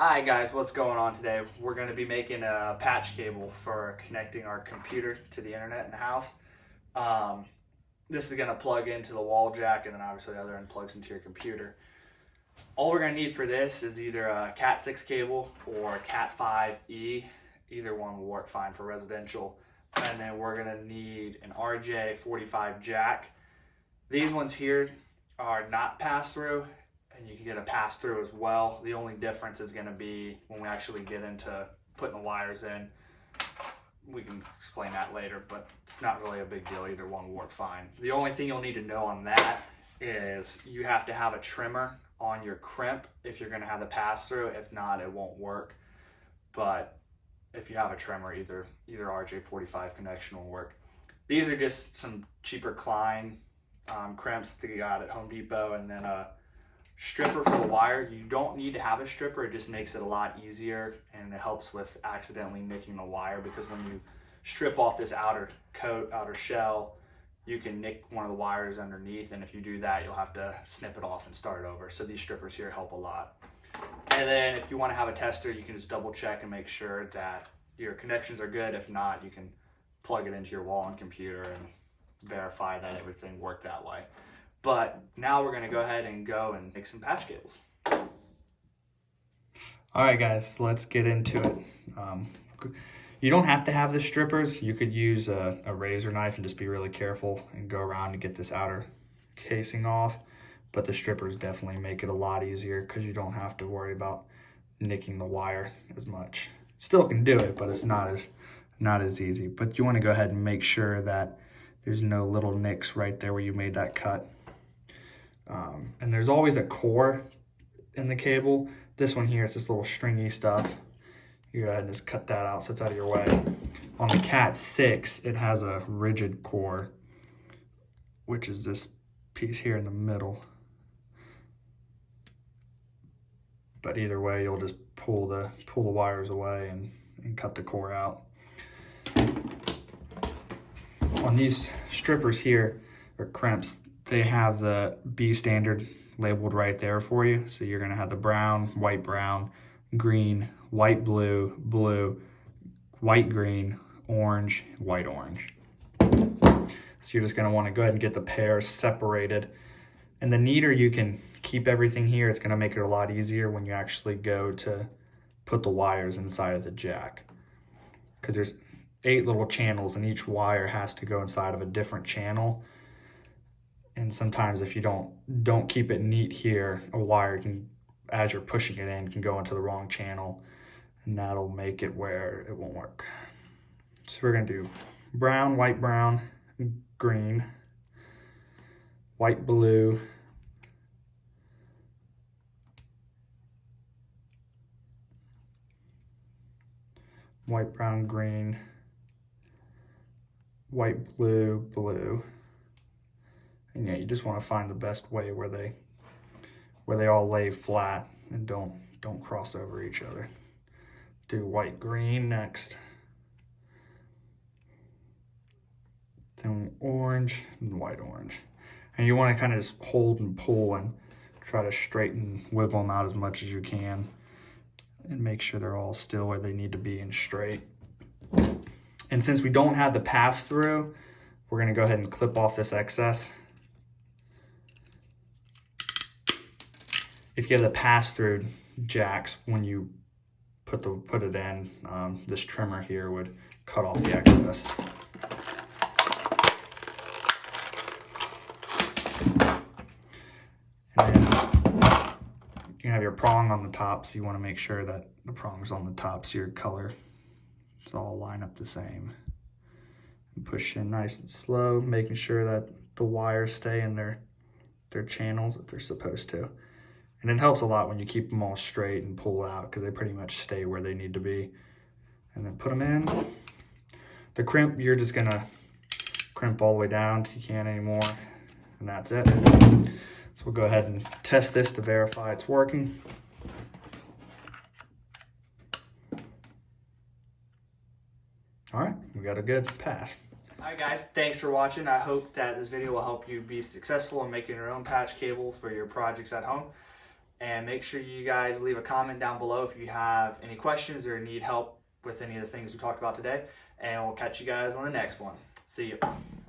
Hi guys, what's going on today? We're going to be making a patch cable for connecting our computer to the internet in the house. This is going to plug into the wall jack, and then obviously the other end plugs into your computer. All we're going to need for this is either a Cat 6 cable or a Cat 5e. Either one will work fine for residential. And then we're going to need an RJ45 jack. These ones here are not pass-through, and you can get a pass-through as well. The only difference is going to be when we actually get into putting the wires in. We can explain that later, but it's not really a big deal. Either one will work fine. The only thing you'll need to know on that is you have to have a trimmer on your crimp if you're going to have the pass-through. If not, it won't work. But if you have a trimmer, either RJ45 connection will work. These are just some cheaper Klein crimps that you got at Home Depot, and then a stripper for the wire. You don't need to have a stripper. It just makes it a lot easier, and it helps with accidentally nicking the wire, because when you strip off this outer shell, you can nick one of the wires underneath, and if you do that, you'll have to snip it off and start over. So these strippers here help a lot. And then if you want to have a tester, you can just double check and make sure that your connections are good. If not, you can plug it into your wall and computer and verify that everything worked that way. But now we're going to go ahead and and make some patch cables. All right, guys, let's get into it. You don't have to have the strippers. You could use a razor knife and just be really careful and go around to get this outer casing off. But the strippers definitely make it a lot easier because you don't have to worry about nicking the wire as much. Still can do it, but it's not as easy. But you want to go ahead and make sure that there's no little nicks right there where you made that cut. And there's always a core in the cable. This one here is this little stringy stuff. You go ahead and just cut that out so it's out of your way. On the Cat 6, it has a rigid core, which is this piece here in the middle. But either way, you'll just pull the wires away and cut the core out. On these strippers here, or crimps, they have the B standard labeled right there for you. So you're gonna have the brown, green, white, blue, white, green, orange, white, orange. So you're just gonna wanna go ahead and get the pairs separated. And the neater you can keep everything here, it's gonna make it a lot easier when you actually go to put the wires inside of the jack. Because there's 8 little channels, and each wire has to go inside of a different channel. And sometimes if you don't keep it neat here, a wire can, as you're pushing it in, can go into the wrong channel, and that'll make it where it won't work. So we're gonna do brown, green, white, blue, white, brown, green, white, blue. And yeah, you just want to find the best way where they all lay flat and don't cross over each other. Do white, green next. Then orange and white, orange. And you want to kind of just hold and pull and try to straighten, wiggle them out as much as you can, and make sure they're all still where they need to be and straight. And since we don't have the pass-through, we're going to go ahead and clip off this excess. If you have the pass-through jacks, when you put it in, this trimmer here would cut off the excess. And then you have your prong on the top, so you want to make sure that the prong's on the top so your color is all line up the same. And push in nice and slow, making sure that the wires stay in their channels that they're supposed to. And it helps a lot when you keep them all straight and pull out, because they pretty much stay where they need to be. And then put them in. The crimp, you're just gonna crimp all the way down till you can't anymore, and that's it. So we'll go ahead and test this to verify it's working. All right, we got a good pass. All right, guys, thanks for watching. I hope that this video will help you be successful in making your own patch cable for your projects at home. And make sure you guys leave a comment down below if you have any questions or need help with any of the things we talked about today. And we'll catch you guys on the next one. See you.